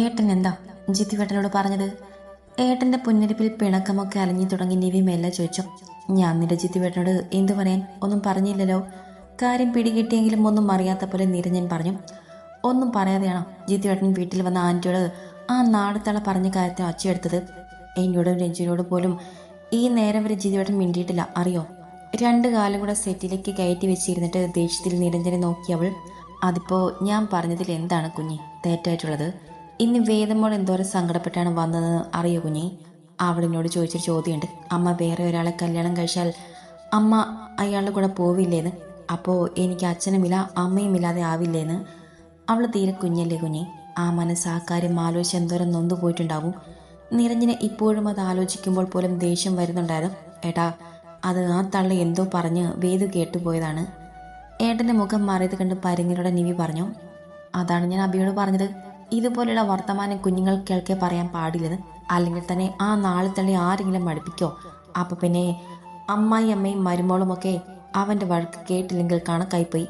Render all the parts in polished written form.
ഏട്ടൻ എന്താ ജിത്തിവേട്ടനോട് പറഞ്ഞത്? ഏട്ടൻ്റെ പുന്നരിപ്പിൽ പിണക്കമൊക്കെ അലിഞ്ഞു തുടങ്ങി നിവി മെല്ലെ ചോദിച്ചു. ഞാൻ നിന്റെ ജിത്തിവേട്ടനോട് എന്തു പറയാൻ, ഒന്നും പറഞ്ഞില്ലല്ലോ. കാര്യം പിടികിട്ടിയെങ്കിലും ഒന്നും അറിയാത്ത പോലെ നിരഞ്ജൻ പറഞ്ഞു. ഒന്നും പറയാതെയാണോ ജിത്തിവേട്ടൻ വീട്ടിൽ വന്ന ആൻറ്റിയോട് ആ നാടത്തള പറഞ്ഞ കാര്യത്തെ ഒച്ചയെടുത്തത്? എന്നോടും രഞ്ജുവിനോട് പോലും ഈ നേരം വരെ ജിത്തിവേട്ടൻ മിണ്ടിയിട്ടില്ല, അറിയോ? രണ്ടു കാലം കൂടെ സെറ്റിലേക്ക് കയറ്റി വെച്ചിരുന്നിട്ട് ദേഷ്യത്തിൽ നിരഞ്ജനെ നോക്കിയവൾ. അതിപ്പോ ഞാൻ പറഞ്ഞതിൽ എന്താണ് കുഞ്ഞി തെറ്റായിട്ടുള്ളത്? ഇന്ന് വേദമോൾ എന്തോരം സങ്കടപ്പെട്ടാണ് വന്നതെന്ന് അറിയോ കുഞ്ഞി? അവളിനോട് ചോദിച്ചൊരു ചോദ്യമുണ്ട്. അമ്മ വേറെ ഒരാളെ കല്യാണം കഴിച്ചാൽ അമ്മ അയാളുടെ കൂടെ പോവില്ലേന്ന്. അപ്പോൾ എനിക്ക് അച്ഛനുമില്ല അമ്മയുമില്ലാതെ ആവില്ലേന്ന്. അവൾ തീരെ കുഞ്ഞല്ലേ കുഞ്ഞി. ആ മനസ്സ് ആ കാര്യം ആലോചിച്ച് എന്തോരം നൊന്തു പോയിട്ടുണ്ടാവും. നിരഞ്ജനെ ഇപ്പോഴും അത് ആലോചിക്കുമ്പോൾ പോലും ദേഷ്യം വരുന്നുണ്ടായിരുന്നു. ഏട്ടാ, അത് ആ തള്ള എന്തോ പറഞ്ഞ് വേദു കേട്ടുപോയതാണ്. ഏട്ടൻ്റെ മുഖം മാറിയത് കണ്ട് പരിങ്ങിലൂടെ നിവി പറഞ്ഞു. അതാണ് ഞാൻ അബിയോട് പറഞ്ഞത്, ഇതുപോലെയുള്ള വർത്തമാനം കുഞ്ഞുങ്ങൾ കേൾക്കെ പറയാൻ പാടില്ലെന്ന്. അല്ലെങ്കിൽ തന്നെ ആ നാളെ തള്ളി ആരെങ്കിലും മടുപ്പിക്കോ? അപ്പം പിന്നെ അമ്മായി അമ്മയും മരുമോളുമൊക്കെ അവൻ്റെ വഴക്ക് കേട്ടില്ലെങ്കിൽ കണക്കായിപ്പോയി.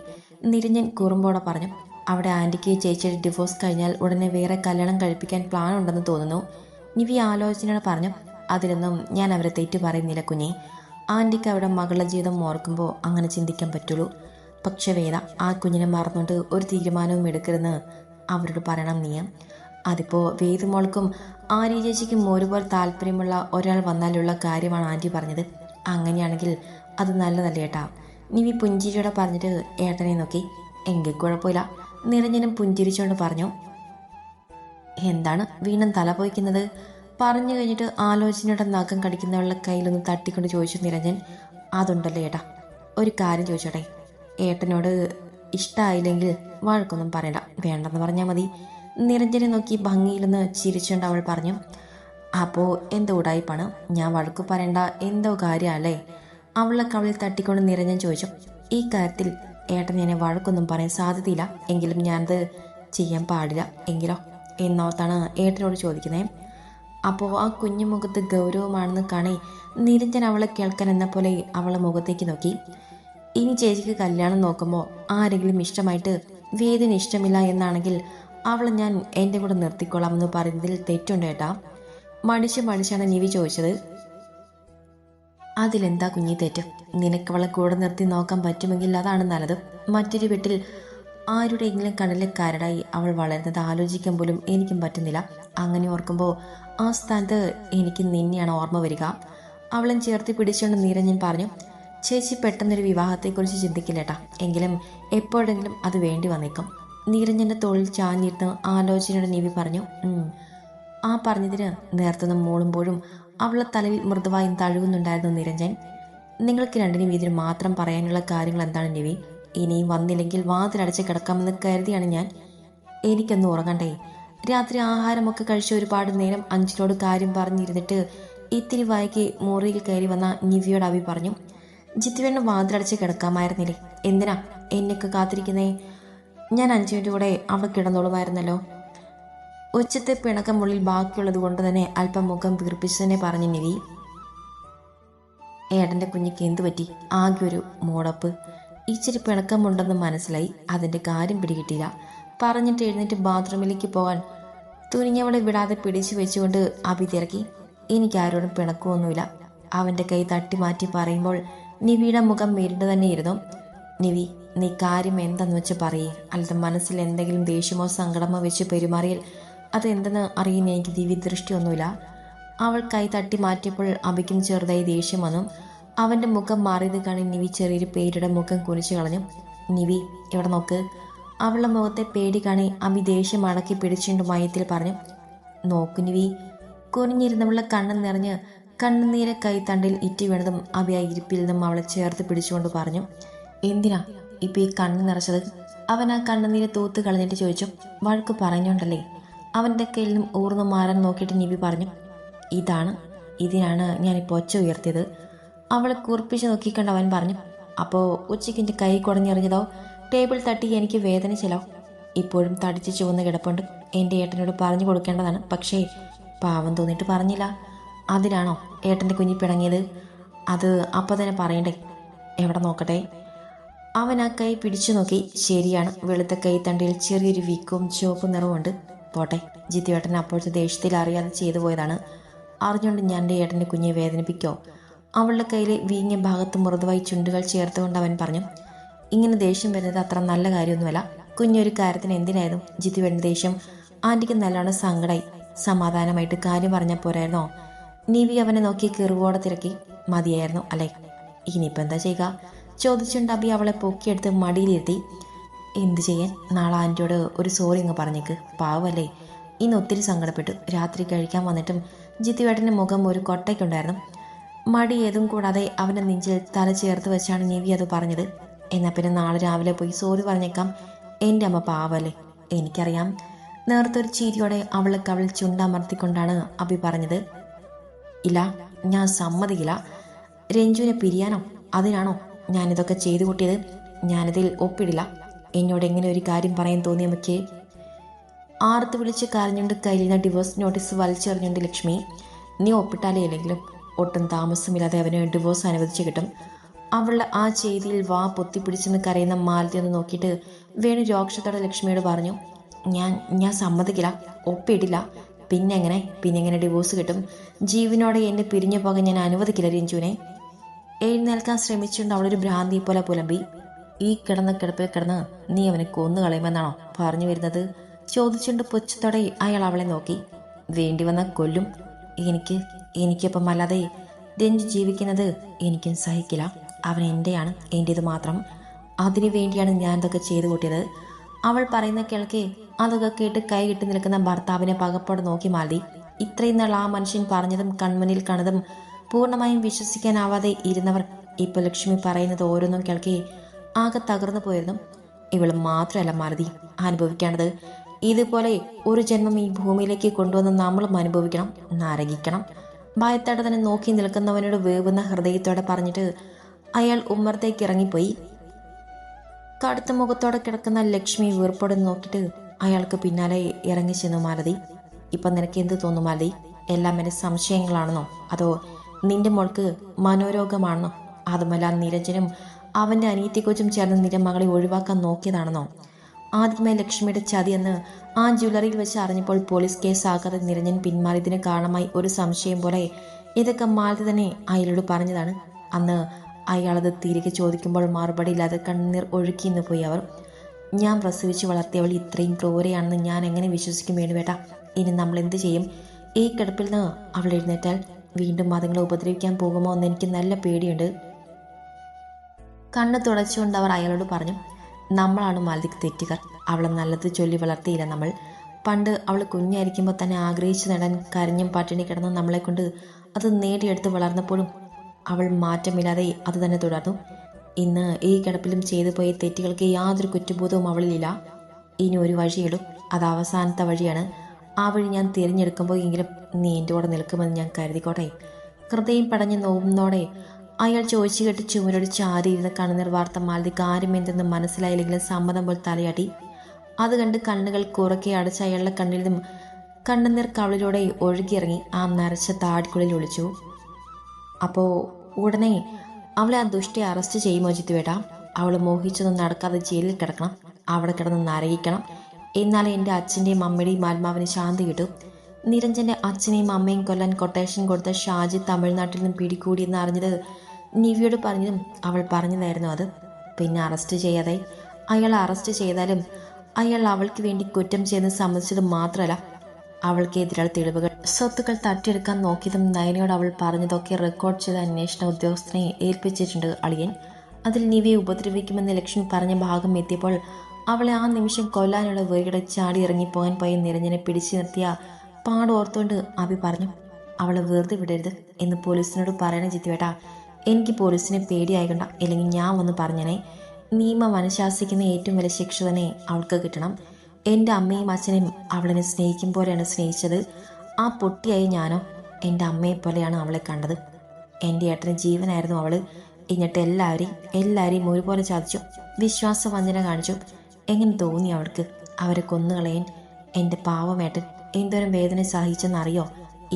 നിരഞ്ജൻ കുറുമ്പോടെ പറഞ്ഞു. അവിടെ ആൻറ്റിക്ക് ചേച്ചിയുടെ ഡിവോഴ്സ് കഴിഞ്ഞാൽ ഉടനെ വേറെ കല്യാണം കഴിപ്പിക്കാൻ പ്ലാൻ ഉണ്ടെന്ന് തോന്നുന്നു. നിവി ആലോചനയോട് പറഞ്ഞു. അതിലൊന്നും ഞാൻ അവരെ തെറ്റു പറയുന്നില്ല കുഞ്ഞെ. ആൻറ്റിക്ക് അവിടെ മകളുടെ ജീവിതം ഓർക്കുമ്പോൾ അങ്ങനെ ചിന്തിക്കാൻ പറ്റുള്ളൂ. പക്ഷെ വേദ, ആ കുഞ്ഞിനെ മറന്നുകൊണ്ട് ഒരു തീരുമാനവും എടുക്കരുതെന്ന് അവരോട് പറയണം നീ. അതിപ്പോൾ വേദുമോൾക്കും ആര്യ ചേച്ചിക്കും ഒരുപോലെ താല്പര്യമുള്ള ഒരാൾ വന്നാലുള്ള കാര്യമാണ് ആൻറ്റി പറഞ്ഞത്. അങ്ങനെയാണെങ്കിൽ അത് നല്ലതല്ല ഏട്ടാ. നിവി പുഞ്ചിരിയോടെ പറഞ്ഞിട്ട് ഏട്ടനെ നോക്കി. എങ്കിൽ കുഴപ്പമില്ല, നിരഞ്ജനും പുഞ്ചിരിച്ചുകൊണ്ട് പറഞ്ഞു. എന്താണ് വീണ്ടും തല പോയിക്കുന്നത്? പറഞ്ഞു കഴിഞ്ഞിട്ട് ആലോചനയുടെ നഖം കടിക്കുന്നവളുടെ കയ്യിലൊന്ന് തട്ടിക്കൊണ്ട് ചോദിച്ചു നിരഞ്ജൻ. അതുണ്ടല്ലേ ഏട്ടാ, ഒരു കാര്യം ചോദിച്ചോട്ടെ. ഏട്ടനോട് ഇഷ്ടമായില്ലെങ്കിൽ വഴക്കൊന്നും പറയണ്ട, വേണ്ടെന്ന് പറഞ്ഞാൽ മതി. നിരഞ്ജനെ നോക്കി ഭംഗിയിലൊന്ന് ചിരിച്ചുകൊണ്ട് അവൾ പറഞ്ഞു. അപ്പോൾ എന്തോ ഉടായിപ്പാണ്, ഞാൻ വഴക്ക് പറയണ്ട എന്തോ കാര്യമല്ലേ? അവളെ കവളിൽ തട്ടിക്കൊണ്ട് നിരഞ്ജൻ ചോദിച്ചു. ഈ കാര്യത്തിൽ ഏട്ടൻ എന്നെ വഴക്കൊന്നും പറയാൻ സാധ്യതയില്ല, എങ്കിലും ഞാനത് ചെയ്യാൻ പാടില്ല. എങ്കിലോ എന്നോർത്താണ് ഏട്ടനോട് ചോദിക്കുന്നത്. അപ്പോൾ ആ കുഞ്ഞു മുഖത്ത് ഗൗരവമാണെന്ന് കാണി നിരഞ്ജൻ അവളെ കേൾക്കാൻ എന്ന പോലെ അവളെ മുഖത്തേക്ക് നോക്കി. ഇനി ചേച്ചിക്ക് കല്യാണം നോക്കുമ്പോൾ ആരെങ്കിലും ഇഷ്ടമായിട്ട് വേദിന് ഇഷ്ടമില്ല എന്നാണെങ്കിൽ അവളെ ഞാൻ എൻ്റെ കൂടെ നിർത്തിക്കൊള്ളാമെന്ന് പറയുന്നതിൽ തെറ്റുണ്ട് ഏട്ടാ. മടിച്ചാണ് നിവി ചോദിച്ചത്. അതിലെന്താ കുഞ്ഞി തെറ്റ്? നിനക്കവളെ കൂടെ നിർത്തി നോക്കാൻ പറ്റുമെങ്കിൽ അതാണ് നല്ലത്. മറ്റൊരു വീട്ടിൽ ആരുടെയെങ്കിലും കണ്ണിലെ കരടായി അവൾ വളരുന്നത് ആലോചിക്കാൻ പോലും എനിക്കും പറ്റുന്നില്ല. അങ്ങനെ ഓർക്കുമ്പോൾ ആ സ്ഥാനത്ത് എനിക്ക് നിന്നെയാണ് ഓർമ്മ വരിക. അവളും ചേർത്ത് പിടിച്ചുകൊണ്ട് നിരഞ്ജൻ പറഞ്ഞു. ചേച്ചി പെട്ടെന്നൊരു വിവാഹത്തെക്കുറിച്ച് ചിന്തിക്കില്ലേട്ടാ, എങ്കിലും എപ്പോഴെങ്കിലും അത് വേണ്ടി വന്നേക്കും. നിരഞ്ജൻ്റെ തോളിൽ ചാഞ്ഞിരുന്ന് ആലോചനയുടെ നിവി പറഞ്ഞു. ആ പറഞ്ഞതിന് നേരത്തുനിന്ന് മൂളുമ്പോഴും അവളെ തലയിൽ മൃദുവായും തഴുകുന്നുണ്ടായിരുന്നു നിരഞ്ജൻ. നിങ്ങൾക്ക് രണ്ടിനും ഇതിന് മാത്രം പറയാനുള്ള കാര്യങ്ങൾ എന്താണ് നിവി? ഇനിയും വന്നില്ലെങ്കിൽ വാതിലടച്ച് കിടക്കാമെന്ന് കരുതിയാണ് ഞാൻ. എനിക്കൊന്ന് ഉറങ്ങണ്ടേ? രാത്രി ആഹാരമൊക്കെ കഴിച്ച് ഒരുപാട് നേരം അഞ്ചിനോട് കാര്യം പറഞ്ഞിരുന്നിട്ട് ഇത്തിരി വായിക്ക് മുറിയിൽ കയറി വന്ന നിവിയോട് അഭി പറഞ്ഞു. ജിത്തുവേണ്ണ വാതിലടച്ച് കിടക്കാമായിരുന്നില്ലേ? എന്തിനാ എന്നൊക്കെ കാത്തിരിക്കുന്നേ? ഞാൻ 5 മിനിറ്റ് കൂടെ അവിടെ കിടന്നോളുമായിരുന്നല്ലോ. ഉച്ചത്തെ പിണക്കമുള്ളിൽ ബാക്കിയുള്ളത് കൊണ്ട് തന്നെ അല്പം മുഖം വീർപ്പിച്ചു തന്നെ പറഞ്ഞു നിവി. ഏട്ടൻ്റെ കുഞ്ഞിക്ക് എന്തു പറ്റി? ആകെ ഒരു മൂടപ്പ്. ഇച്ചിരി പിണക്കമുണ്ടെന്ന് മനസ്സിലായി. അതിൻ്റെ കാര്യം പിടികിട്ടില്ല. പറഞ്ഞിട്ട് എഴുന്നേറ്റ് ബാത്റൂമിലേക്ക് പോകാൻ തുനിഞ്ഞവളെ വിടാതെ പിടിച്ചു വെച്ചുകൊണ്ട് അഭി തിരക്കി. എനിക്കാരോടും പിണക്കമൊന്നുമില്ല. അവൻ്റെ കൈ തട്ടി മാറ്റി പറയുമ്പോൾ നിവിയുടെ മുഖം വീണ്ടും തന്നെ ഇരുന്നു. നിവി, നീ കാര്യം എന്തെന്ന് വെച്ച് പറയേ. അല്ലാതെ മനസ്സിൽ എന്തെങ്കിലും ദേഷ്യമോ സങ്കടമോ വെച്ച് പെരുമാറിയാൽ അതെന്തെന്ന് അറിയാൻ എനിക്ക് ദിവ്യ ദൃഷ്ടിയൊന്നുമില്ല. അവൾ കൈ തട്ടി മാറ്റിയപ്പോൾ അഭിക്കും ചെറുതായി ദേഷ്യം വന്നു. അവൻ്റെ മുഖം മാറിയത് കാണി നിവി ചെറിയൊരു പേടിയുടെ മുഖം കുനിച്ചു കളഞ്ഞു. നിവി, ഇവിടെ നോക്ക്. അവളുടെ മുഖത്തെ പേടി കാണി അഭി ദേഷ്യം അടക്കി പിടിച്ചുകൊണ്ട് മയത്തിൽ പറഞ്ഞു. നോക്കു നിവി. കുനിഞ്ഞിരുന്നവളുടെ കണ്ണ് നിറഞ്ഞ് കണ്ണുനീരെ കൈത്തണ്ടിൽ ഇറ്റി വീണതും അഭി ആ ഇരിപ്പിൽ നിന്നും അവളെ ചേർത്ത് പിടിച്ചുകൊണ്ട് പറഞ്ഞു. എന്തിനാ ഇപ്പം ഈ കണ്ണ് നിറച്ചത്? അവൻ ആ കണ്ണുനീരെ തൂത്ത് കളഞ്ഞിട്ട് ചോദിച്ചു. വഴക്ക് പറഞ്ഞോണ്ടല്ലേ? അവൻ്റെ കയ്യിൽ നിന്നും ഊർന്നു മാറാൻ നോക്കിയിട്ട് നിവി പറഞ്ഞു. ഇതിനാണ് ഞാനിപ്പോൾ ഒച്ച ഉയർത്തിയത്. അവളെ കുറിപ്പിച്ച് നോക്കിക്കണ്ട് അവൻ പറഞ്ഞു. അപ്പോൾ ഉച്ചയ്ക്ക് കൈ കുടഞ്ഞെറിഞ്ഞതോ ടേബിൾ തട്ടി എനിക്ക് വേദനിച്ചല്ലോ. ഇപ്പോഴും തടിച്ച് ചുവന്ന് കിടപ്പുണ്ട്. എൻ്റെ ഏട്ടനോട് പറഞ്ഞു കൊടുക്കേണ്ടതാണ്, പക്ഷേ പാവം തോന്നിയിട്ട് പറഞ്ഞില്ല. അതിനാണോ ഏട്ടൻ്റെ കുഞ്ഞി പിണങ്ങിയത്? അത് അപ്പോൾ തന്നെ പറയണ്ടേ? എവിടെ നോക്കട്ടെ? അവൻ ആ കൈ പിടിച്ചു നോക്കി. ശരിയാണ്, വെളുത്ത കൈ തണ്ടിൽ ചെറിയൊരു വീക്കവും ചുവപ്പ് നിറവുമുണ്ട്. പോട്ടെ, ജിത്തുവേട്ടൻ അപ്പോഴത്തെ ദേഷ്യത്തിൽ അറിയാതെ ചെയ്തു പോയതാണ്. അറിഞ്ഞുകൊണ്ട് ഞാൻ എൻ്റെ ഏട്ടൻ്റെ കുഞ്ഞെ വേദനിപ്പിക്കോ? അവളുടെ കയ്യിലെ വീങ്ങിയ ഭാഗത്ത് മൃദുവായി ചുണ്ടുകൾ ചേർത്തുകൊണ്ട് അവൻ പറഞ്ഞു. ഇങ്ങനെ ദേഷ്യം വരുന്നത് അത്ര നല്ല കാര്യമൊന്നുമല്ല. കുഞ്ഞൊരു കാര്യത്തിന് എന്തിനായിരുന്നു ജിത്തുവേട്ടൻ്റെ ദേഷ്യം? ആൻറ്റിക്ക് നല്ലോണം സങ്കടമായി. സമാധാനമായിട്ട് കാര്യം പറഞ്ഞാൽ പോരായിരുന്നോ? നിവി അവനെ നോക്കി കിറുവോടെ തിരക്കി. മതിയായിരുന്നു അല്ലേ? ഇനിയിപ്പോൾ എന്താ ചെയ്യുക? ചോദിച്ചുകൊണ്ട് അബി അവളെ പൊക്കിയെടുത്ത് മടിയിലിരുത്തി. എന്ത് ചെയ്യാൻ? നാളെ ആൻറ്റിയോട് ഒരു സോറി അങ്ങ് പറഞ്ഞേക്ക്. പാവല്ലേ, ഇന്ന് ഒത്തിരി സങ്കടപ്പെട്ടു. രാത്രി കഴിക്കാൻ വന്നിട്ടും ജിത്തുവേട്ടൻ്റെ മുഖം ഒരു കൊട്ടയ്ക്കുണ്ടായിരുന്നു. മടി ഏതും കൂടാതെ അവൻ്റെ നെഞ്ചിൽ തല ചേർത്ത് വെച്ചാണ് നിവി അത് പറഞ്ഞത്. എന്നാൽ പിന്നെ നാളെ രാവിലെ പോയി സോറി പറഞ്ഞേക്കാം. എൻ്റെ അമ്മ പാവല്ലേ. എനിക്കറിയാം. നേർത്തൊരു ചിരിയോടെ അവൾക്ക് അവൾ ചുണ്ടമർത്തിക്കൊണ്ടാണ് അബി പറഞ്ഞത്. ഇല്ല, ഞാൻ സമ്മതിക്കില്ല. രഞ്ജുവിനെ പിരിയാനോ? അതിനാണോ ഞാനിതൊക്കെ ചെയ്തു കൂട്ടിയത്? ഞാനിതിൽ ഒപ്പിടില്ല. എന്നോട് എങ്ങനെ ഒരു കാര്യം പറയാൻ തോന്നിയ അമ്മയ്ക്ക്? ആർത്ത് വിളിച്ച് കരഞ്ഞുകൊണ്ട് കയ്യിലിരുന്ന ഡിവോഴ്സ് നോട്ടീസ് വലിച്ചെറിഞ്ഞുകൊണ്ട് ലക്ഷ്മി. നീ ഒപ്പിട്ടാലേ അല്ലെങ്കിലും ഒട്ടും താമസമില്ലാതെ അവന് ഡിവോഴ്സ് അനുവദിച്ച് കിട്ടും. അവളുടെ ആ ചെയ്തിയിൽ വാ പൊത്തിപ്പിടിച്ചെന്ന് കരയുന്ന മാലതി ഒന്ന് നോക്കിയിട്ട് വേണു രോക്ഷത്തോടെ ലക്ഷ്മിയോട് പറഞ്ഞു. ഞാൻ സമ്മതിക്കില്ല, ഒപ്പിടില്ല. പിന്നെങ്ങനെ ഡിവോഴ്സ് കിട്ടും? ജീവനോടെ എന്നെ പിരിഞ്ഞു പോകാൻ ഞാൻ അനുവദിക്കില്ല രഞ്ജുവിനെ. എഴുന്നേൽക്കാൻ ശ്രമിച്ചുകൊണ്ട് അവളൊരു ഭ്രാന്തിയെ പോലെ പുലമ്പി. ഈ കിടപ്പിൽ കിടന്ന് നീ അവനെ കൊന്നു കളയുമെന്നാണോ പറഞ്ഞു വരുന്നത്? ചോദിച്ചുകൊണ്ട് പുച്ഛത്തോടെ അയാൾ അവളെ നോക്കി. വേണ്ടി വന്ന കൊല്ലും. എനിക്കൊപ്പം അല്ലാതെ രഞ്ജു ജീവിക്കുന്നത് എനിക്കും സഹിക്കില്ല. അവൻ എൻ്റെയാണ്, എൻ്റേത് മാത്രം. അതിനു വേണ്ടിയാണ് ഞാൻ ഇതൊക്കെ ചെയ്തു കൂട്ടിയത്. അവൾ പറയുന്ന കേൾക്കെ അതൊക്കെ കേട്ട് കൈ കിട്ടി നിൽക്കുന്ന ഭർത്താവിനെ പകപ്പോടെ നോക്കി മാലതി. ഇത്രയും നാൾ ആ മനുഷ്യൻ പറഞ്ഞതും കൺമുന്നിൽ കണ്ടതും പൂർണ്ണമായും വിശ്വസിക്കാനാവാതെ ഇരുന്നവർ ഇപ്പോൾ ലക്ഷ്മി പറയുന്നത് ഓരോന്നും കേൾക്കെ ആകെ തകർന്നു പോയിരുന്നു. ഇവൾ മാത്രമല്ല മാലതി അനുഭവിക്കേണ്ടത്. ഇതുപോലെ ഒരു ജന്മം ഈ ഭൂമിയിലേക്ക് കൊണ്ടുവന്ന് നമ്മളും അനുഭവിക്കണം, നരകിക്കണം. ഭയത്തോടെ തന്നെ നോക്കി നിൽക്കുന്നവനോട് വേവുന്ന ഹൃദയത്തോടെ പറഞ്ഞിട്ട് അയാൾ ഉമ്മറത്തേക്ക് ഇറങ്ങിപ്പോയി. കടുത്ത മുഖത്തോടെ കിടക്കുന്ന ലക്ഷ്മി വീർപ്പോടെ നോക്കിയിട്ട് അയാൾക്ക് പിന്നാലെ ഇറങ്ങി ചെന്നു മാലതി. ഇപ്പം നിനക്ക് എന്ത് തോന്നും മാലതി? എല്ലാം എൻ്റെ സംശയങ്ങളാണെന്നോ അതോ നിന്റെ മോൾക്ക് മനോരോഗമാണെന്നോ? അതുമല്ല നിരഞ്ജനും അവൻ്റെ അനിയത്തിക്കൊച്ചും ചേർന്ന് നിന്റെ മകളെ ഒഴിവാക്കാൻ നോക്കിയതാണെന്നോ? ആദ്യമായി ലക്ഷ്മിയുടെ ചതിയെന്ന് ആ ജ്വല്ലറിയിൽ വെച്ച് അറിഞ്ഞപ്പോൾ പോലീസ് കേസാകാതെ നിരഞ്ജൻ പിന്മാറിയതിന് കാരണമായി ഒരു സംശയം പോലെ ഇതൊക്കെ മാലതി തന്നെ അയാളോട് പറഞ്ഞതാണ്. അന്ന് അയാളത് തിരികെ ചോദിക്കുമ്പോൾ മറുപടിയില്ലാതെ കണ്ണീർ ഒഴുക്കിന്ന് പോയി അവർ. ഞാൻ പ്രസവിച്ച് വളർത്തിയവൾ ഇത്രയും ക്രൂരയാണെന്ന് ഞാൻ എങ്ങനെ വിശ്വസിക്കും വേണുവേട്ട? ഇനി നമ്മൾ എന്ത് ചെയ്യും? ഈ കിടപ്പിൽ നിന്ന് അവൾ എഴുന്നേറ്റാൽ വീണ്ടും മതങ്ങളെ ഉപദ്രവിക്കാൻ പോകുമോ എന്ന് എനിക്ക് നല്ല പേടിയുണ്ട്. കണ്ണ് തുടച്ചുകൊണ്ട് അവർ അയാളോട് പറഞ്ഞു. നമ്മളാണ് മാലതിക്ക് തെറ്റുകാർ. അവളെ നല്ലത് ചൊല്ലി വളർത്തിയില്ല നമ്മൾ. പണ്ട് അവൾ കുഞ്ഞായിരിക്കുമ്പോൾ തന്നെ ആഗ്രഹിച്ചു നേടാൻ കരഞ്ഞും പട്ടിണി കിടന്നും നമ്മളെ കൊണ്ട് അത് നേടിയെടുത്ത് വളർന്നപ്പോഴും അവൾ മാറ്റമില്ലാതെ അത് തന്നെ തുടർന്നു. ഇന്ന് ഈ കിടപ്പിലും ചെയ്തു പോയ തെറ്റുകൾക്ക് യാതൊരു കുറ്റബോധവും അവളിലില്ല. ഇനി ഒരു വഴിയുള്ളൂ, അത് അവസാനത്തെ വഴിയാണ്. ആ വഴി ഞാൻ തിരഞ്ഞെടുക്കുമ്പോൾ എങ്കിലും നീ എൻ്റെ കൂടെ നിൽക്കുമെന്ന് ഞാൻ കരുതിക്കോട്ടെ. ഹൃദയം പടഞ്ഞ് നോവുന്നോടെ അയാൾ ചോദിച്ചു കേട്ട് ചുമരോട് ചാരിയിരുന്ന കണ്ണുനീർ വാർത്ത മാലതി കാര്യം എന്തെന്ന് മനസ്സിലായില്ലെങ്കിലും സമ്മതം പോലെ തലയാട്ടി. അത് കണ്ട് കണ്ണുകൾ കുറക്കെ അടച്ച അയാളുടെ കണ്ണിൽ നിന്നും കണ്ണുനീർ കവളിലൂടെ ഒഴുകിയിറങ്ങി ആ നരച്ച താടിക്കുള്ളിൽ ഒളിച്ചു. അപ്പോൾ ഉടനെ അവളെ ആ ദുഷ്ടയെ അറസ്റ്റ് ചെയ്യുമോ ജിത്തുവേട്ട? അവൾ മോഹിച്ചൊന്നും നടക്കാതെ ജയിലിൽ കിടക്കണം, അവിടെ കിടന്ന് നരകിക്കണം. എന്നാലേ എൻ്റെ അച്ഛൻ്റെയും അമ്മയുടെയും ആത്മാവിന് ശാന്തി കിട്ടും. നിരഞ്ജൻ്റെ അച്ഛനെയും അമ്മയും കൊല്ലാൻ കൊട്ടേഷൻ കൊടുത്ത ഷാജി തമിഴ്നാട്ടിൽ നിന്ന് പിടികൂടിയെന്ന് അറിഞ്ഞത് നിവിയോട് പറഞ്ഞതും അവൾ പറഞ്ഞതായിരുന്നു അത്. പിന്നെ അറസ്റ്റ് ചെയ്യാതെ അയാൾ അറസ്റ്റ് ചെയ്താലും അയാൾ അവൾക്ക് വേണ്ടി കുറ്റം ചെയ്ത് സമ്മതിച്ചത് മാത്രമല്ല, അവൾക്കെതിരായ തെളിവുകൾ സ്വത്തുക്കൾ തട്ടിയെടുക്കാൻ നോക്കിയതും നയനയോട് അവൾ പറഞ്ഞതൊക്കെ റെക്കോർഡ് ചെയ്ത അന്വേഷണ ഉദ്യോഗസ്ഥനെ ഏൽപ്പിച്ചിട്ടുണ്ട് അളിയൻ. അതിൽ നിവിയെ ഉപദ്രവിക്കുമെന്ന് ലക്ഷ്മി പറഞ്ഞ ഭാഗം എത്തിയപ്പോൾ അവളെ ആ നിമിഷം കൊല്ലാനുള്ള വെറിയുടെ ചാടി ഇറങ്ങിപ്പോകാൻ പോയ നിരഞ്ജനെ പിടിച്ചു നിർത്തിയ പാടോർത്തുകൊണ്ട് അഭി പറഞ്ഞു. അവളെ വെറുതെ വിടരുത് എന്ന് പോലീസിനോട് പറയണ ജിത്തുവേട്ട. എനിക്ക് പോലീസിനെ പേടിയായിക്കൊണ്ട, അല്ലെങ്കിൽ ഞാൻ വന്ന് പറഞ്ഞനെ. നിയമം അനുശാസിക്കുന്ന ഏറ്റവും വലിയ ശിക്ഷ തന്നെ അവൾക്ക് കിട്ടണം. എൻ്റെ അമ്മയും അച്ഛനെയും അവളെന്നെ സ്നേഹിക്കും പോലെയാണ് സ്നേഹിച്ചത്. ആ പൊട്ടിയായി ഞാനോ എൻ്റെ അമ്മയെപ്പോലെയാണ് അവളെ കണ്ടത്. എൻ്റെ ഏട്ടന് ജീവനായിരുന്നു അവൾ. എന്നിട്ട് എല്ലാവരെയും ഒരുപോലെ ചതിച്ചു, വിശ്വാസവഞ്ചന കാണിച്ചു. എങ്ങനെ തോന്നി അവൾക്ക് അവരെ കൊന്നുകളയാൻ? എൻ്റെ പാവമേട്ടൻ എന്തോരം വേദന സഹിച്ചെന്നറിയോ?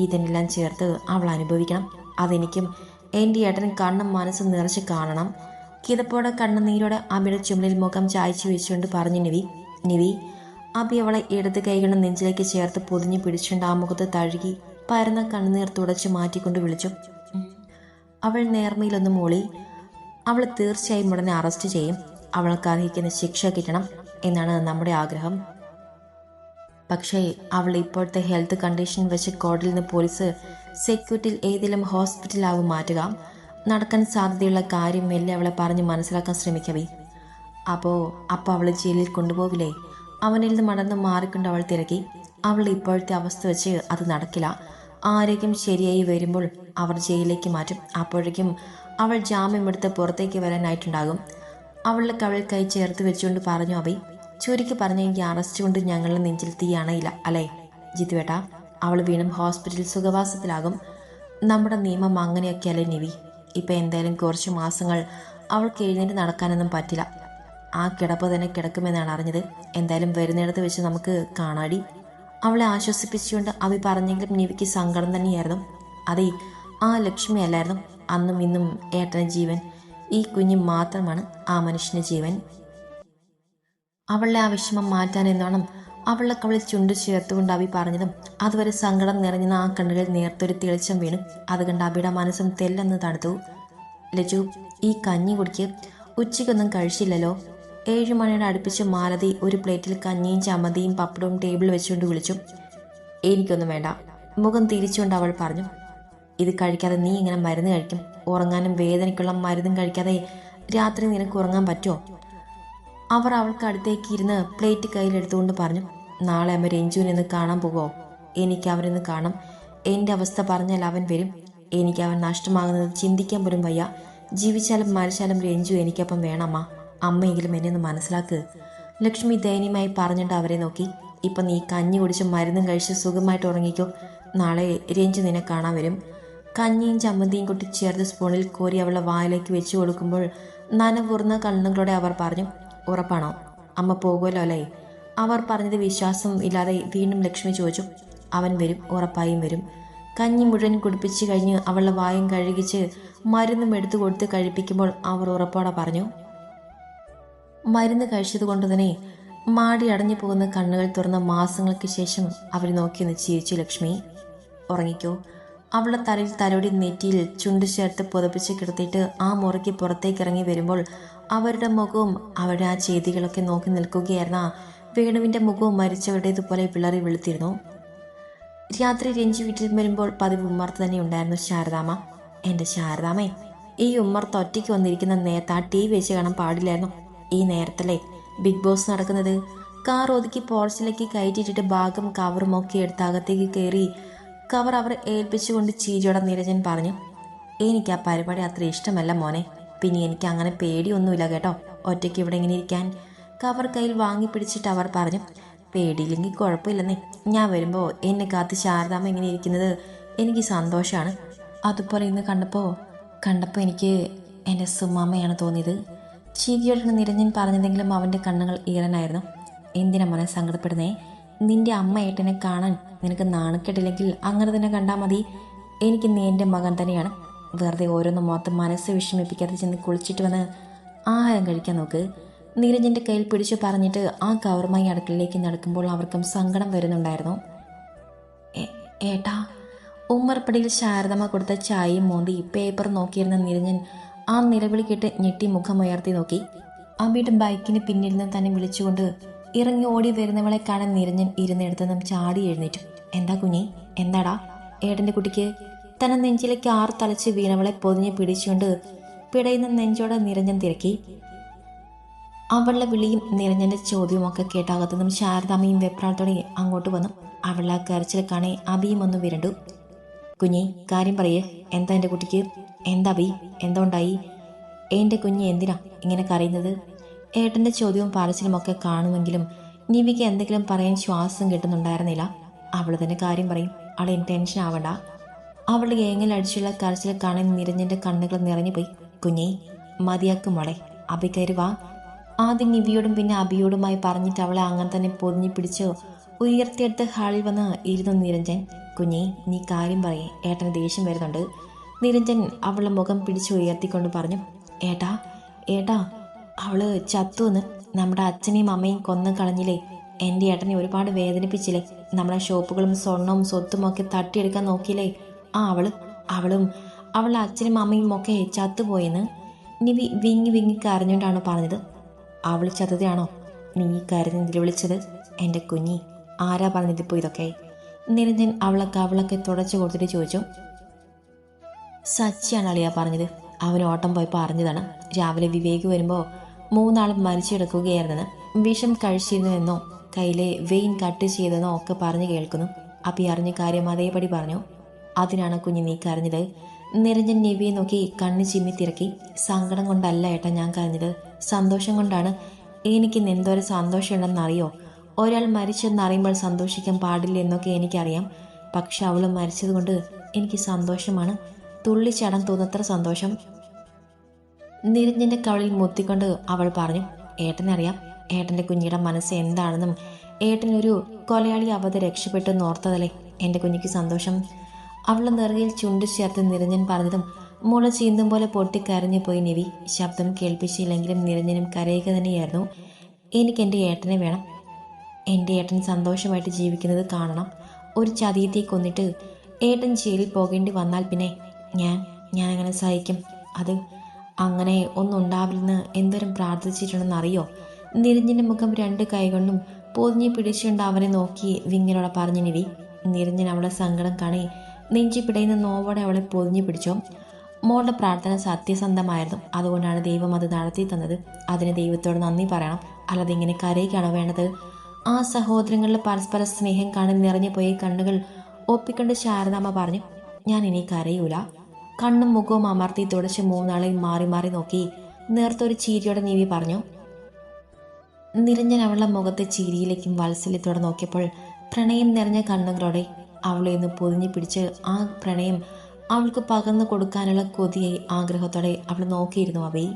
ഇതിനെല്ലാം ചേർത്ത് അവൾ അനുഭവിക്കണം. അതെനിക്കും എൻ്റെ ഏട്ടനും കണ്ണും മനസ്സും നിറച്ച് കാണണം. കിതപ്പോടെ കണ്ണുനീരോടെ അമ്മയുടെ ചുമലിൽ മുഖം ചായച്ചു വെച്ചുകൊണ്ട് പറഞ്ഞു നിവി. അബി അവളെ ഇടത് കൈകളും നെഞ്ചിലേക്ക് ചേർത്ത് പൊതിഞ്ഞു പിടിച്ചുകൊണ്ട് ആ മുഖത്ത് തഴുകി പരന്ന കണ്ണുനീർ തുടച്ചു മാറ്റിക്കൊണ്ട് വിളിച്ചു. അവൾ നേർമയിലൊന്ന് മൂളി. അവൾ തീർച്ചയായും ഉടനെ അറസ്റ്റ് ചെയ്യും. അവൾക്ക് അർഹിക്കുന്ന ശിക്ഷ കിട്ടണം എന്നാണ് നമ്മുടെ ആഗ്രഹം. പക്ഷേ അവൾ ഇപ്പോഴത്തെ ഹെൽത്ത് കണ്ടീഷൻ വെച്ച് കോടതിയിൽ നിന്ന് പോലീസ് സെക്യൂരിറ്റിയിൽ ഏതെങ്കിലും ഹോസ്പിറ്റലാവും മാറ്റുക. നടക്കാൻ സാധ്യതയുള്ള കാര്യം മെല്ലെ അവളെ പറഞ്ഞ് മനസ്സിലാക്കാൻ ശ്രമിക്കവേ. അപ്പോൾ അവൾ ജയിലിൽ കൊണ്ടുപോകില്ലേ? അവനിൽ നിന്ന് മടന്ന് മാറിക്കൊണ്ട് അവൾ തിരക്കി. അവളുടെ ഇപ്പോഴത്തെ അവസ്ഥ വെച്ച് അത് നടക്കില്ല. ആരോഗ്യം ശരിയായി വരുമ്പോൾ അവർ ജയിലിലേക്ക് മാറ്റും. അപ്പോഴേക്കും അവൾ ജാമ്യമെടുത്ത് പുറത്തേക്ക് വരാനായിട്ടുണ്ടാകും. അവളുടെ കവിളിൽ കൈ ചേർത്ത് വെച്ചുകൊണ്ട് പറഞ്ഞു അബി. ചുരുക്കി പറഞ്ഞ ഈ അറസ്റ്റ് കൊണ്ട് ഞങ്ങളുടെ നെഞ്ചിൽ തീ അണയില്ല അല്ലേ ജിത്തുവേട്ട? അവൾ വീണ്ടും ഹോസ്പിറ്റലിൽ സുഖവാസത്തിലാകും. നമ്മുടെ നിയമം അങ്ങനെയൊക്കെയല്ലേ നിവി? ഇപ്പം എന്തായാലും കുറച്ച് മാസങ്ങൾ അവൾക്ക് എഴുന്നേറ്റ് നടക്കാനൊന്നും പറ്റില്ല. ആ കിടപ്പ് തന്നെ കിടക്കുമെന്നാണ് അറിഞ്ഞത്. എന്തായാലും വരുന്നിടത്ത് വെച്ച് നമുക്ക് കാണാടി. അവളെ ആശ്വസിപ്പിച്ചുകൊണ്ട് അബി പറഞ്ഞെങ്കിലും നിവിക്ക് സങ്കടം തന്നെയായിരുന്നു. അതെ, ആ ലക്ഷ്മി അല്ലായിരുന്നു അന്നും ഇന്നും ഏട്ടന് ജീവൻ. ഈ കുഞ്ഞ് മാത്രമാണ് ആ മനുഷ്യന് ജീവൻ. അവളുടെ ആ വിഷമം മാറ്റാനെന്നോണം അവളുടെ കവളിൽ ചുണ്ടു ചേർത്തുകൊണ്ട് അബി പറഞ്ഞതും അതുവരെ സങ്കടം നിറഞ്ഞ ആ കണ്ണുകളിൽ നേർത്തൊരു തെളിച്ചം വീണു. അത് കണ്ട് അബിയുടെ മനസ്സും തെല്ലെന്ന് തണുത്തു. ലജു, ഈ കഞ്ഞി കുടിക്ക്. ഉച്ചയ്ക്കൊന്നും കഴിച്ചില്ലല്ലോ. 7 മണിയുടെ അടുപ്പിച്ച് മാലതി ഒരു പ്ലേറ്റിൽ കഞ്ഞിയും ചമ്മന്തിയും പപ്പടവും ടേബിൾ വെച്ചുകൊണ്ട് വിളിച്ചു. എനിക്കൊന്നും വേണ്ട, മുഖം തിരിച്ചുകൊണ്ട് അവൾ പറഞ്ഞു. ഇത് കഴിക്കാതെ നീ ഇങ്ങനെ മരുന്ന് കഴിക്കും? ഉറങ്ങാനും വേദനയ്ക്കുള്ള മരുന്നും കഴിക്കാതെ രാത്രി നിനക്ക് ഉറങ്ങാൻ പറ്റുമോ? അവർ അവൾക്ക് അടുത്തേക്ക് ഇരുന്ന് പ്ലേറ്റ് കയ്യിലെടുത്തുകൊണ്ട് പറഞ്ഞു. നാളെ അമ്മ രഞ്ജുവിനെന്ന് കാണാൻ പോകുമോ? എനിക്ക് അവനെന്ന് കാണണം. എൻ്റെ അവസ്ഥ പറഞ്ഞാൽ അവൻ വരും. എനിക്ക് അവൻ നഷ്ടമാകുന്നത് ചിന്തിക്കാൻ പോലും വയ്യ. ജീവിച്ചാലും മരിച്ചാലും രഞ്ജു എനിക്കൊപ്പം വേണമ്മ. അമ്മയെങ്കിലും എന്നെ ഒന്ന് മനസ്സിലാക്ക്. ലക്ഷ്മി ദയനീയമായി പറഞ്ഞിട്ട് അവരെ നോക്കി. ഇപ്പം നീ കഞ്ഞി കുടിച്ച് മരുന്നും കഴിച്ച് സുഖമായിട്ട് ഉറങ്ങിക്കോ. നാളെ രഞ്ജു നിന്നെ കാണാൻ വരും. കഞ്ഞിയും ചമ്മന്തിയും കൊട്ടി ചേർത്ത് സ്പൂണിൽ കോരി അവളുടെ വായിലേക്ക് വെച്ചു കൊടുക്കുമ്പോൾ നനവുറുന്ന കണ്ണുകളോടെ അവർ പറഞ്ഞു. ഉറപ്പാണോ? അമ്മ പോകുമല്ലോ അല്ലേ? അവർ പറഞ്ഞത് വിശ്വാസം ഇല്ലാതെ വീണ്ടും ലക്ഷ്മി ചോദിച്ചു. അവൻ വരും, ഉറപ്പായും വരും. കഞ്ഞി മുഴുവൻ കുടിപ്പിച്ച് കഴിഞ്ഞ് അവളുടെ വായും കഴുകിച്ച് മരുന്നും എടുത്തു കൊടുത്ത് കഴിപ്പിക്കുമ്പോൾ അവർ ഉറപ്പോടെ പറഞ്ഞു. മരുന്ന് കഴിച്ചതുകൊണ്ട് തന്നെ മാടി അടഞ്ഞു പോകുന്ന കണ്ണുകൾ തുറന്ന മാസങ്ങൾക്ക് ശേഷം അവർ നോക്കിയൊന്ന് ചിരിച്ചു ലക്ഷ്മി. ഉറങ്ങിക്കോ. അവളുടെ തലയിൽ തലോടി നെറ്റിയിൽ ചുണ്ടു ചേർത്ത് പുതപ്പിച്ച് കിടത്തിയിട്ട് ആ മുറയ്ക്ക് പുറത്തേക്ക് ഇറങ്ങി വരുമ്പോൾ അവരുടെ മുഖവും അവരുടെ ആ ചെയ്തികളൊക്കെ നോക്കി നിൽക്കുകയായിരുന്ന വേണുവിൻ്റെ മുഖവും മരിച്ചവരുടേതുപോലെ വിളറി വെളുത്തിരുന്നു. രാത്രി രഞ്ജി വീട്ടിൽ വരുമ്പോൾ പതിവ് ഉമ്മർത്ത് തന്നെ ഉണ്ടായിരുന്നു ശാരദാമ്മ. എൻ്റെ ശാരദാമ്മേ, ഈ ഉമ്മർത്ത് ഒറ്റയ്ക്ക് വന്നിരിക്കുന്ന നേരത്ത് ആ ടി വി വെച്ച് കാണാൻ പാടില്ലായിരുന്നു. ഈ നേരത്തല്ലേ ബിഗ് ബോസ് നടക്കുന്നത്? കാർ ഒതുക്കി പോർച്ചിലേക്ക് കയറ്റിയിട്ടിട്ട് ബാഗും കവറും ഒക്കെ എടുത്ത് അകത്തേക്ക് കയറി കവർ അവർ ഏൽപ്പിച്ചുകൊണ്ട് ചീരിയോടെ നിരഞ്ജൻ പറഞ്ഞു. എനിക്ക് ആ പരിപാടി അത്ര ഇഷ്ടമല്ല മോനെ. പിന്നെ എനിക്ക് അങ്ങനെ പേടിയൊന്നുമില്ല കേട്ടോ, ഒറ്റയ്ക്ക് ഇവിടെ ഇങ്ങനെ ഇരിക്കാൻ. കവർ കയ്യിൽ വാങ്ങി പിടിച്ചിട്ട് അവർ പറഞ്ഞു. പേടിയില്ലെങ്കിൽ കുഴപ്പമില്ലെന്നേ. ഞാൻ വരുമ്പോൾ എന്നെ കാത്ത് ശാരദാമ്മ ഇങ്ങനെ ഇരിക്കുന്നത് എനിക്ക് സന്തോഷമാണ്. അതുപോലെ ഇന്ന് കണ്ടപ്പോൾ എനിക്ക് എൻ്റെ സുമാമ്മയാണ് തോന്നിയത്. ചീരിയോടെ നിരഞ്ജൻ പറഞ്ഞതെങ്കിലും അവൻ്റെ കണ്ണുകൾ ഈറനായിരുന്നു. എന്തിനാ മോനെ സങ്കടപ്പെടുന്നേ? നിന്റെ അമ്മ ഏട്ടനെ കാണാൻ നിനക്ക് നാണക്കെട്ടില്ലെങ്കിൽ അങ്ങനെ തന്നെ കണ്ടാൽ മതി. എനിക്ക് നീ എൻ്റെ മകൻ തന്നെയാണ്. വെറുതെ ഓരോന്നും മൊത്തം മനസ്സ് വിഷമിപ്പിക്കാതെ ചെന്ന് കുളിച്ചിട്ട് വന്ന് ആഹാരം കഴിക്കാൻ നോക്ക്. നീരജിൻ്റെ കയ്യിൽ പിടിച്ചു പറഞ്ഞിട്ട് ആ കവറുമായി അടുക്കളയിലേക്ക് നടക്കുമ്പോൾ അവർക്കും സങ്കടം വരുന്നുണ്ടായിരുന്നു. ഏട്ടാ. ഉമ്മർപ്പടിയിൽ ശാരദമ്മ കൊടുത്ത ചായയും മോന്തി പേപ്പർ നോക്കിയിരുന്ന നിരഞ്ജൻ ആ നിലവിളി കേട്ട് ഞെട്ടി മുഖമുയർത്തി നോക്കി. അബിയുടെ ബൈക്കിന് പിന്നിൽ നിന്ന് തന്നെ വിളിച്ചുകൊണ്ട് ഇറങ്ങി ഓടി വരുന്നവളെ കാണാൻ നിരഞ്ജൻ ഇരുന്നിടത്തുനിന്നും ചാടി എഴുന്നേറ്റു. എന്താ കുഞ്ഞി, എന്താടാ? ഏട്ടൻ്റെ കുട്ടിക്ക് തന്നെ നെഞ്ചിലേക്ക് ആറ് തലച്ച് വീണവളെ പൊതിഞ്ഞ് പിടിച്ചുകൊണ്ട് പിടയുന്ന നെഞ്ചോടെ നിരഞ്ജൻ തിരക്കി. അവളുടെ വിളിയും നിരഞ്ജൻ്റെ ചോദ്യവും ഒക്കെ കേട്ടാകത്തുനിന്നും ശാരദാമ്മയും വെപ്രാളത്തോടെ അങ്ങോട്ട് വന്നു. അവളുടെ കരച്ചിൽ കാണേ അബിയും ഒന്ന് വിരണ്ടു. കുഞ്ഞി, കാര്യം പറയേ, എന്താ എൻ്റെ കുട്ടിക്ക്? എന്താ അബി, എന്തുണ്ടായി? എൻ്റെ കുഞ്ഞ് എന്തിനാ ഇങ്ങനെ കരയുന്നത്? ഏട്ടൻ്റെ ചോദ്യവും പാരച്ചിലുമൊക്കെ കാണുമെങ്കിലും നിവിക്ക് എന്തെങ്കിലും പറയാൻ ശ്വാസം കിട്ടുന്നുണ്ടായിരുന്നില്ല. അവൾ തന്നെ കാര്യം പറയും, അവളെ ടെൻഷൻ ആവണ്ട. അവളുടെ ഏങ്ങൽ അടിച്ചുള്ള കരച്ചിൽ കാണാൻ നിരഞ്ജൻ്റെ കണ്ണുകൾ നിറഞ്ഞുപോയി. കുഞ്ഞി, മതിയാക്കും മോളെ, അബി കയറി വാ. ആദ്യം നിവിയോടും പിന്നെ അബിയോടുമായി പറഞ്ഞിട്ട് അവളെ അങ്ങനെ തന്നെ പൊതിഞ്ഞു പിടിച്ച് ഉയർത്തിയെടുത്ത് ഹാളിൽ വന്ന് ഇരുന്നു നിരഞ്ജൻ. കുഞ്ഞി, നീ കാര്യം പറയേ, ഏട്ടന് ദേഷ്യം വരുന്നുണ്ട്. നിരഞ്ജൻ അവളുടെ മുഖം പിടിച്ച് ഉയർത്തിക്കൊണ്ട് പറഞ്ഞു. ഏട്ടാ, അവള് ചത്തുവെന്ന്. നമ്മുടെ അച്ഛനെയും അമ്മയും കൊന്നു കളഞ്ഞില്ലേ? എൻ്റെ ഏട്ടനെ ഒരുപാട് വേദനിപ്പിച്ചില്ലേ? നമ്മളെ ഷോപ്പുകളും സ്വർണവും സ്വത്തും ഒക്കെ തട്ടിയെടുക്കാൻ നോക്കിയില്ലേ? ആ അവളും അവളുടെ അച്ഛനും അമ്മയും ഒക്കെ ചത്തുപോയെന്ന് നിവി വിങ്ങി വിങ്ങി കരഞ്ഞുകൊണ്ടാണ് പറഞ്ഞത്. അവൾ ചത്തതാണോ നീ കരഞ്ഞെന്തിൽ വിളിച്ചത്? എൻ്റെ കുഞ്ഞി, ആരാ പറഞ്ഞതിപ്പോൾ ഇതൊക്കെ? നിരഞ്ജൻ അവളൊക്കെ തുടച്ചു കൊടുത്തിട്ട് ചോദിച്ചു. സച്ചിയാണ് അളിയാ പറഞ്ഞത്. അവൻ ഓട്ടം പോയി പറഞ്ഞതാണ്. രാവിലെ വിവേക് വരുമ്പോൾ 3 ആളും മരിച്ചെടുക്കുകയായിരുന്നെന്ന്. വിഷം കഴിച്ചിരുന്നുവെന്നോ കയ്യിലെ വെയിൻ കട്ട് ചെയ്തെന്നോ ഒക്കെ പറഞ്ഞു കേൾക്കുന്നു. അപ്പി അറിഞ്ഞ കാര്യം അതേപടി പറഞ്ഞു. അതിനാണ് കുഞ്ഞ് നീ കരഞ്ഞത്? നിരഞ്ജൻ നിവിയെ നോക്കി കണ്ണ് ചിമ്മി തിരക്കി. സങ്കടം കൊണ്ടല്ല ഏട്ടാ ഞാൻ കരഞ്ഞത്, സന്തോഷം കൊണ്ടാണ്. എനിക്കിന്ന് എന്തോരം സന്തോഷമുണ്ടെന്നറിയോ? ഒരാൾ മരിച്ചെന്നറിയുമ്പോൾ സന്തോഷിക്കാൻ പാടില്ല എന്നൊക്കെ എനിക്കറിയാം. പക്ഷെ അവൾ മരിച്ചതുകൊണ്ട് എനിക്ക് സന്തോഷമാണ്. തുള്ളിച്ചാടാൻ തോന്നത്ര സന്തോഷം. നിരഞ്ജന്റെ കവളിൽ മുത്തിക്കൊണ്ട് അവൾ പറഞ്ഞു. ഏട്ടനറിയാം ഏട്ടൻ്റെ കുഞ്ഞിയുടെ മനസ്സ് എന്താണെന്നും ഏട്ടനൊരു കൊലയാളി അവധ രക്ഷപ്പെട്ടെന്ന് ഓർത്തതല്ലേ എൻ്റെ കുഞ്ഞിക്ക് സന്തോഷം. അവളുടെ നെറുകയിൽ ചുണ്ട് ചേർത്ത് നിരഞ്ജൻ പറഞ്ഞതും മുള ചീന്തും പോലെ പൊട്ടിക്കരഞ്ഞു പോയി നിവി. ശബ്ദം കേൾപ്പിച്ചില്ലെങ്കിലും നിരഞ്ജനും കരയുക തന്നെയായിരുന്നു. എനിക്ക് എൻ്റെ ഏട്ടനെ വേണം. എൻ്റെ ഏട്ടൻ സന്തോഷമായിട്ട് ജീവിക്കുന്നത് കാണണം. ഒരു ചതിയത്തെ കൊന്നിട്ട് ഏട്ടൻ ജയിലിൽ പോകേണ്ടി വന്നാൽ പിന്നെ ഞാൻ അങ്ങനെ സഹിക്കും? അത് അങ്ങനെ ഒന്നും ഉണ്ടാവില്ലെന്ന് എന്തോരം പ്രാർത്ഥിച്ചിട്ടുണ്ടെന്നറിയോ? നിരഞ്ജൻ്റെ മുഖം 2 കൈകൊണ്ടും പൊതിഞ്ഞ് പിടിച്ചുകൊണ്ട് അവനെ നോക്കി വിങ്ങലോടെ പറഞ്ഞു നിവി. നിരഞ്ജൻ അവളെ സങ്കടം കാണി നെഞ്ചി പിടയുന്ന നോവോടെ അവളെ പൊതിഞ്ഞു പിടിച്ചു. മോളുടെ പ്രാർത്ഥന സത്യസന്ധമായിരുന്നു. അതുകൊണ്ടാണ് ദൈവം അത് നടത്തി തന്നത്. അതിന് ദൈവത്തോട് നന്ദി പറയണം, അല്ലാതെ ഇങ്ങനെ കരയുകയാണോ വേണ്ടത്? ആ സഹോദരങ്ങളിൽ പരസ്പര സ്നേഹം കാണി നിറഞ്ഞു പോയി കണ്ണുകൾ ഒപ്പിക്കൊണ്ട് ശാരദാമ്മ പറഞ്ഞു. ഞാൻ ഇനി കരയൂല. കണ്ണും മുഖവും അമർത്തി തുടച്ച് 3 ആളെയും മാറി മാറി നോക്കി നേർത്തൊരു ചീരിയോടെ നിവി പറഞ്ഞു. നിരഞ്ജൻ അവളുടെ മുഖത്തെ ചിരിയിലേക്കും വാത്സല്യത്തോടെ നോക്കിയപ്പോൾ പ്രണയം നിറഞ്ഞ കണ്ണുകളോടെ അവളെ ഒന്ന് പൊതിഞ്ഞു പിടിച്ച് ആ പ്രണയം അവൾക്ക് പകർന്നു കൊടുക്കാനുള്ള കൊതിയായി ആഗ്രഹത്തോടെ അവൾ നോക്കിയിരുന്നു അവയെ.